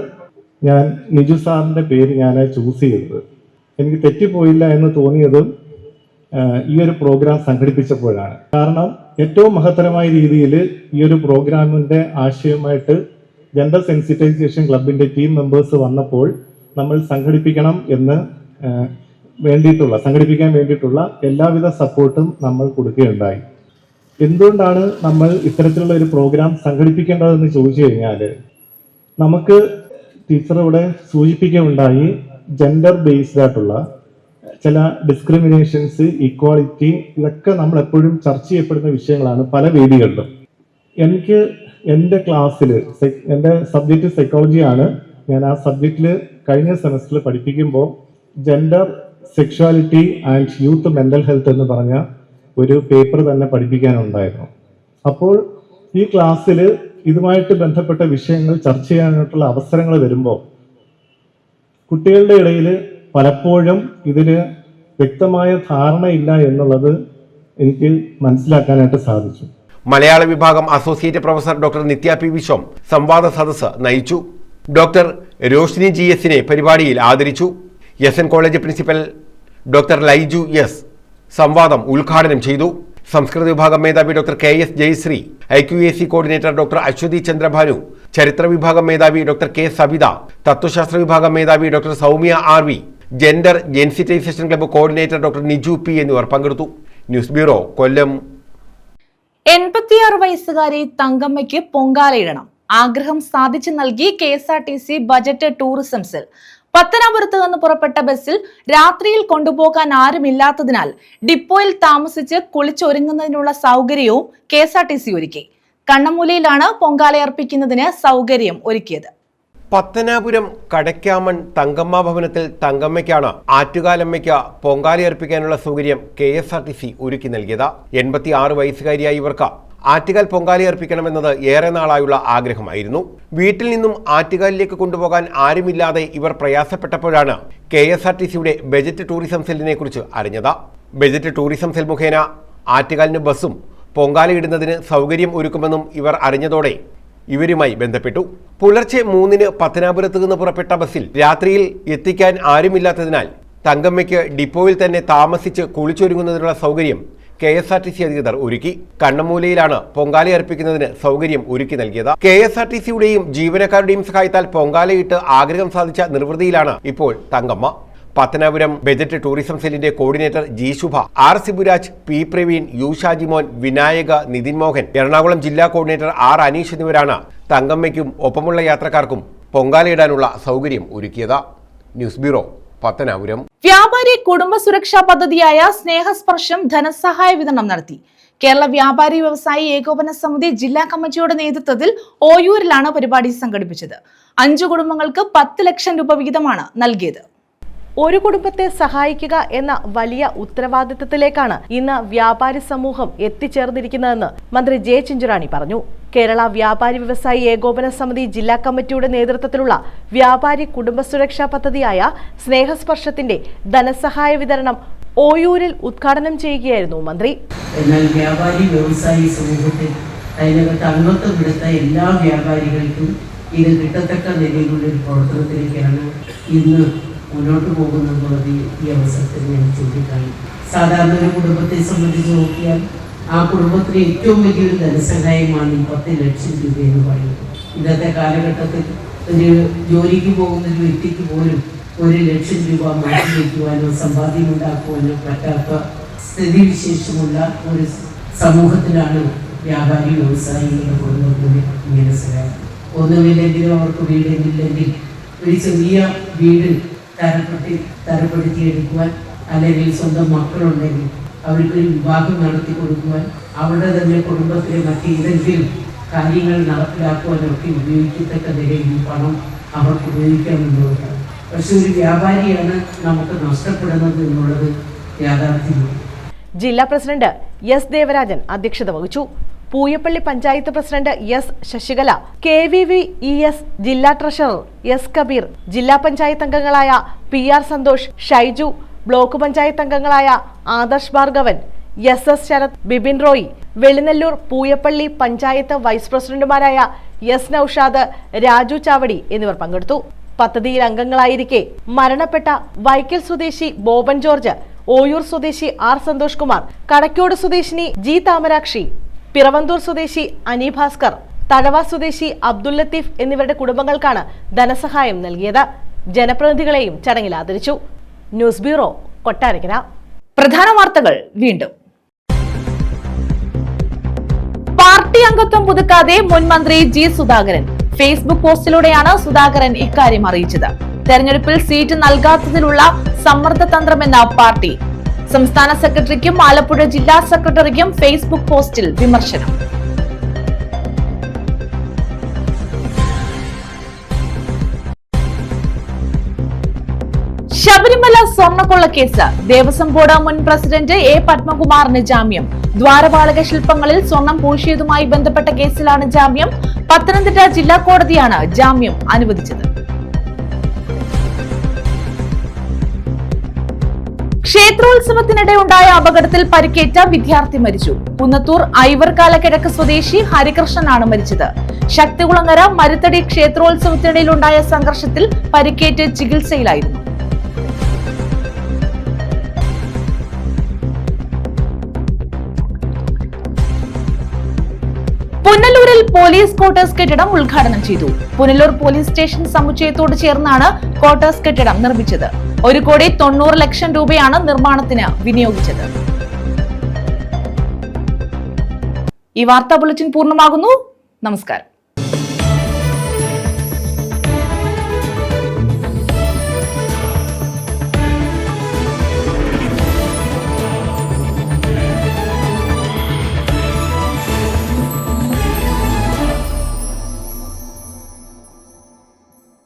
ഞാൻ നിജു സാറിന്റെ പേര് ഞാൻ ചൂസ് ചെയ്തത്. എനിക്ക് തെറ്റിപ്പോയില്ല എന്ന് തോന്നിയതും ഈ ഒരു പ്രോഗ്രാം സംഘടിപ്പിച്ചപ്പോഴാണ്. കാരണം ഏറ്റവും മഹത്തരമായ രീതിയിൽ ഈ ഒരു പ്രോഗ്രാമിന്റെ ആശയമായിട്ട് ജെൻഡർ സെൻസിറ്റൈസേഷൻ ക്ലബിന്റെ ടീം മെമ്പേഴ്സ് വന്നപ്പോൾ നമ്മൾ സംഘടിപ്പിക്കാൻ വേണ്ടിയിട്ടുള്ള എല്ലാവിധ സപ്പോർട്ടും നമ്മൾ കൊടുക്കുകയുണ്ടായി. എന്തുകൊണ്ടാണ് നമ്മൾ ഇത്തരത്തിലുള്ള ഒരു പ്രോഗ്രാം സംഘടിപ്പിക്കേണ്ടതെന്ന് ചോദിച്ചു കഴിഞ്ഞാൽ, നമുക്ക് ടീച്ചർ ഇവിടെ സൂചിപ്പിക്കുകയുണ്ടായി, ജെൻഡർ ബേസ്ഡ് ആയിട്ടുള്ള ചില ഡിസ്ക്രിമിനേഷൻസ്, ഇക്വാളിറ്റി, ഇതൊക്കെ നമ്മൾ എപ്പോഴും ചർച്ച ചെയ്യപ്പെടുന്ന വിഷയങ്ങളാണ് പല വേദികളിലും. എനിക്ക് എൻ്റെ ക്ലാസ്സിൽ എൻ്റെ സബ്ജക്റ്റ് സൈക്കോളജിയാണ്. ഞാൻ ആ സബ്ജക്റ്റിൽ കഴിഞ്ഞ സെമസ്റ്ററിൽ പഠിപ്പിക്കുമ്പോൾ gender sexuality and youth mental health എന്ന് പറഞ്ഞ ഒരു പേപ്പർ തന്നെ പഠിപ്പിക്കാനുണ്ടായിരുന്നു. അപ്പോൾ ഈ ക്ലാസ്സിൽ ഇതുമായിട്ട് ബന്ധപ്പെട്ട വിഷയങ്ങൾ ചർച്ച ചെയ്യാനായിട്ടുള്ള അവസരങ്ങൾ വരുമ്പോൾ കുട്ടികളുടെ ഇടയിൽ പലപ്പോഴും ഇതിന് വ്യക്തമായ ധാരണയില്ല എന്നുള്ളത് എനിക്ക് മനസ്സിലാക്കാനായിട്ട് സാധിച്ചു. മലയാള വിഭാഗം associate professor doctor Nithya P. വിശ്വം സംവാദ സദസ്സ് നയിച്ചു. ഡോക്ടർ രോഷ്നി GS പരിപാടിയിൽ ആദരിച്ചു. SN college principal doctor Laiju S. സംവാദം ഉദ്ഘാടനം ചെയ്തു. സംസ്കൃത വിഭാഗം മേധാവി doctor KS Jayasree, IQAC coordinator doctor Aswathi Chandrabhanu, ചരിത്ര വിഭാഗം മേധാവി ഡോക്ടർ K. സവിത, തത്വശാസ്ത്ര വിഭാഗം മേധാവി doctor Soumya RV, gender sensitisation club coordinator doctor Niju P. എന്നിവർ പങ്കെടുത്തു. ന്യൂസ് ബ്യൂറോ, കൊല്ലം. 86 വയസ്സുകാരി തങ്കമ്മയ്ക്ക് പൊങ്കാലയിടണം. ആഗ്രഹം സാധിച്ചു നൽകി KSRTC ബജറ്റ് ടൂറിസം സെൽ. പത്തനാപുരത്ത് നിന്ന് പുറപ്പെട്ട ബസ്സിൽ രാത്രിയിൽ കൊണ്ടുപോകാൻ ആരുമില്ലാത്തതിനാൽ ഡിപ്പോയിൽ താമസിച്ച് കുളിച്ചൊരുങ്ങുന്നതിനുള്ള സൗകര്യവും KSRTC ഒരുക്കി. കണ്ണമൂലയിലാണ് പൊങ്കാലയർപ്പിക്കുന്നതിന് സൗകര്യം ഒരുക്കിയത്. പത്തനാപുരം കടയ്ക്കാമൺ തങ്കമ്മ ഭവനത്തിൽ തങ്കമ്മയ്ക്കാണ് ആറ്റുകാലമ്മയ്ക്ക് പൊങ്കാലയർപ്പിക്കാനുള്ള സൗകര്യം KSRTC ഒരുക്കി നൽകിയത്. 86 വയസ്സുകാരിയായ ഇവർക്ക് ആറ്റുകാൽ പൊങ്കാലയർപ്പിക്കണമെന്നത് ഏറെ നാളായുള്ള ആഗ്രഹമായിരുന്നു. വീട്ടിൽ നിന്നും ആറ്റുകാലിലേക്ക് കൊണ്ടുപോകാൻ ആരുമില്ലാതെ ഇവർ പ്രയാസപ്പെട്ടപ്പോഴാണ് KSRTCയുടെ ബജറ്റ് ടൂറിസം സെല്ലിനെ കുറിച്ച് അറിഞ്ഞത്. ബജറ്റ് ടൂറിസം സെൽ മുഖേന ആറ്റുകാലിന് ബസ്സും പൊങ്കാലയിടുന്നതിന് സൗകര്യം ഒരുക്കുമെന്നും ഇവർ അറിഞ്ഞതോടെ ഇവരുമായി ബന്ധപ്പെട്ടു. പുലർച്ചെ 3-ന് പത്തനാപുരത്ത് നിന്ന് പുറപ്പെട്ട ബസ്സിൽ രാത്രിയിൽ എത്തിക്കാൻ ആരുമില്ലാത്തതിനാൽ തങ്കമ്മയ്ക്ക് ഡിപ്പോയിൽ തന്നെ താമസിച്ച് കുളിച്ചൊരുങ്ങുന്നതിനുള്ള സൗകര്യം KSRTC അധികൃതർ ഒരുക്കി. കണ്ണമൂലയിലാണ് പൊങ്കാലയർപ്പിക്കുന്നതിന് സൗകര്യം ഒരുക്കി നൽകിയത്. KSRTCയുടെയും ജീവനക്കാരുടെയും സഹായത്താൽ പൊങ്കാലയിട്ട് ആഗ്രഹം സാധിച്ച നിർവൃതിയിലാണ് ഇപ്പോൾ തങ്കമ്മ. പത്തനാപുരം ബജറ്റ് ടൂറിസം സെല്ലിന്റെ coordinator G. Subha, R. Siburaj, P. Praveen, U. Shajimon, Vinayaka, Nithin Mohan, Ernakulam ജില്ലാ കോർഡിനേറ്റർ R. അനീഷ് എന്നിവരാണ് തങ്കമ്മയ്ക്കും ഒപ്പമുള്ള യാത്രക്കാർക്കും പൊങ്കാലയിടാനുള്ള സൗകര്യം ഒരുക്കിയത്. News bureau, Pathanapuram. വ്യാപാരി കുടുംബ സുരക്ഷാ പദ്ധതിയായ സ്നേഹസ്പർശം ധനസഹായ വിതരണം നടത്തി. കേരള വ്യാപാരി വ്യവസായി ഏകോപന സമിതി ജില്ലാ കമ്മിറ്റിയുടെ നേതൃത്വത്തിൽ ഓയൂരിലാണ് പരിപാടി സംഘടിപ്പിച്ചത്. 5 കുടുംബങ്ങൾക്ക് 10 ലക്ഷം രൂപ വീതമാണ് നൽകിയത്. ഒരു കുടുംബത്തെ സഹായിക്കുക എന്ന വലിയ ഉത്തരവാദിത്തത്തിലേക്കാണ് ഇന്ന് വ്യാപാരി സമൂഹം എത്തിച്ചേർന്നിരിക്കുന്നതെന്ന് മന്ത്രി ജെ ചിഞ്ചുറാണി പറഞ്ഞു. കേരള വ്യാപാരി വ്യവസായി ഏകോപന സമിതി ജില്ലാ കമ്മിറ്റിയുടെ നേതൃത്വത്തിലുള്ള വ്യാപാരി കുടുംബ സുരക്ഷാ പദ്ധതിയായ സ്നേഹസ്പർശത്തിന്റെ ധനസഹായ വിതരണം ഓയൂരിൽ ഉദ്ഘാടനം ചെയ്യുകയായിരുന്നു മന്ത്രി. എന്നാൽ വ്യാപാരി വ്യവസായി സമൂഹത്തിൽ അതിനകത്ത് അംഗത്വമെടുത്ത എല്ലാ വ്യാപാരികൾക്കും ഇത് കിട്ടത്തക്ക നിലയിലുള്ള ഒരു പ്രവർത്തനത്തിലേക്കാണ് ഇന്ന് മുന്നോട്ട് പോകുന്നതെന്നുള്ളത് ഈ അവസരത്തിൽ ഞാൻ ചൂണ്ടിക്കാണി. സാധാരണ ഒരു കുടുംബത്തെ സംബന്ധിച്ച് നോക്കിയാൽ ആ കുടുംബത്തിന് ഏറ്റവും വലിയൊരു ധനസഹായമാണ് ഈ 10 ലക്ഷം രൂപ എന്ന് പറയുന്നത്. ഇന്നത്തെ കാലഘട്ടത്തിൽ ഒരു ജോലിക്ക് പോകുന്ന ഒരു വ്യക്തിക്ക് പോലും 1 ലക്ഷം രൂപ മാറ്റി വയ്ക്കുവാനോ സമ്പാദ്യമുണ്ടാക്കുവാനോ പറ്റാത്ത സ്ഥിതിവിശേഷമുള്ള ഒരു സമൂഹത്തിലാണ് വ്യാപാരി വ്യവസായികളുടെ കുടുംബത്തിന് ഇങ്ങനെ സഹായം. ഒന്നുമില്ലെങ്കിലും അവർക്ക് വീടില്ലെങ്കിൽ ഒരു ചെറിയ വീട് തരപ്പെടുത്തിയെടുക്കുവാൻ, അല്ലെങ്കിൽ സ്വന്തം മക്കളുണ്ടെങ്കിൽ അവർക്കൊരു വിവാഹം നടത്തി കൊടുക്കുവാൻ, അവരുടെ തന്നെ കുടുംബത്തിലെ മറ്റേതെങ്കിലും കാര്യങ്ങൾ നടപ്പിലാക്കുവാനൊക്കെ ഉപയോഗിക്കത്തക്ക നിലയിൽ ഈ പണം അവർക്ക് ഉപയോഗിക്കാമെന്നുള്ളതാണ്. പക്ഷെ ഒരു വ്യാപാരിയാണ് നമുക്ക് നഷ്ടപ്പെടുന്നത് എന്നുള്ളത് യാഥാർത്ഥ്യമാണ്. ജില്ലാ പ്രസിഡന്റ് എസ് ദേവരാജൻ അധ്യക്ഷത വഹിച്ചു. Pooyappally panchayat president S Sasikala, KVVES ജില്ലാ ട്രഷറർ എസ് കബീർ, ജില്ലാ പഞ്ചായത്ത് അംഗങ്ങളായ PR സന്തോഷ്, ഷൈജു, ബ്ലോക്ക് പഞ്ചായത്ത് അംഗങ്ങളായ ആദർശ് ഭാർഗവൻ, SS ശരത്, ബിബിൻ റോയി, വെളിനല്ലൂർ പൂയപ്പള്ളി പഞ്ചായത്ത് വൈസ് പ്രസിഡന്റുമാരായ എസ് നൌഷാദ്, രാജു ചാവടി എന്നിവർ പങ്കെടുത്തു. പദ്ധതിയിൽ അംഗങ്ങളായിരിക്കെ മരണപ്പെട്ട വൈക്കൽ സ്വദേശി ബോബൻ ജോർജ്, ഓയൂർ സ്വദേശി R സന്തോഷ് കുമാർ, കടക്കോട് സ്വദേശിനി G താമരാക്ഷി, പിറവന്തൂർ സ്വദേശി അനി ഭാസ്കർ, തഴവ സ്വദേശി അബ്ദുൽ ലത്തീഫ് എന്നിവരുടെ കുടുംബങ്ങൾക്കാണ് ധനസഹായം നൽകിയത്. ജനപ്രതിനിധികളെയും ചടങ്ങിൽ ആദരിച്ചു. News bureau, Kottarakkara. പ്രധാന വാർത്തകൾ വീണ്ടും. പാർട്ടി അംഗത്വം പുതുക്കാതെ മുൻ മന്ത്രി G സുധാകരൻ. ഫേസ്ബുക്ക് പോസ്റ്റിലൂടെയാണ് സുധാകരൻ ഇക്കാര്യം അറിയിച്ചത്. തെരഞ്ഞെടുപ്പിൽ സീറ്റ് നൽകാത്തതിലുള്ള സമ്മർദ്ദ തന്ത്രമെന്ന പാർട്ടി. സംസ്ഥാന സെക്രട്ടറിക്കും ആലപ്പുഴ ജില്ലാ സെക്രട്ടറിക്കും ഫേസ്ബുക്ക് പോസ്റ്റിൽ വിമർശനം. ശബരിമല സ്വർണ്ണക്കൊള്ളക്കേസ്. ദേവസ്വം ബോർഡ് മുൻ പ്രസിഡന്റ് A പത്മകുമാറിന് ജാമ്യം. ദ്വാരപാലക ശില്പങ്ങളിൽ സ്വർണം പൂശിയതുമായി ബന്ധപ്പെട്ട കേസിലാണ് ജാമ്യം. പത്തനംതിട്ട ജില്ലാ കോടതിയാണ് ജാമ്യം അനുവദിച്ചത്. ക്ഷേത്രോത്സവത്തിനിടെ ഉണ്ടായ അപകടത്തിൽ പരിക്കേറ്റ വിദ്യാർത്ഥി മരിച്ചു. കുന്നത്തൂർ ഐവർകാല കിഴക്ക് സ്വദേശി ഹരികൃഷ്ണനാണ് മരിച്ചത്. ശക്തികുളങ്ങര മരുത്തടി ക്ഷേത്രോത്സവത്തിനിടയിലുണ്ടായ സംഘർഷത്തിൽ പരിക്കേറ്റ് ചികിത്സയിലായിരുന്നു. പുനലൂരിൽ പോലീസ് ക്വാർട്ടേഴ്സ് കെട്ടിടം ഉദ്ഘാടനം ചെയ്തു. പുനലൂർ പോലീസ് സ്റ്റേഷൻ സമുച്ചയത്തോട് ചേർന്നാണ് ക്വാർട്ടേഴ്സ് കെട്ടിടം നിർമ്മിച്ചത്. 1,90,00,000 രൂപയാണ് നിർമ്മാണത്തിന് വിനിയോഗിച്ചത്. ഈ വാർത്താ ബുള്ളറ്റിൻ പൂർണ്ണമാകുന്നു. നമസ്കാരം.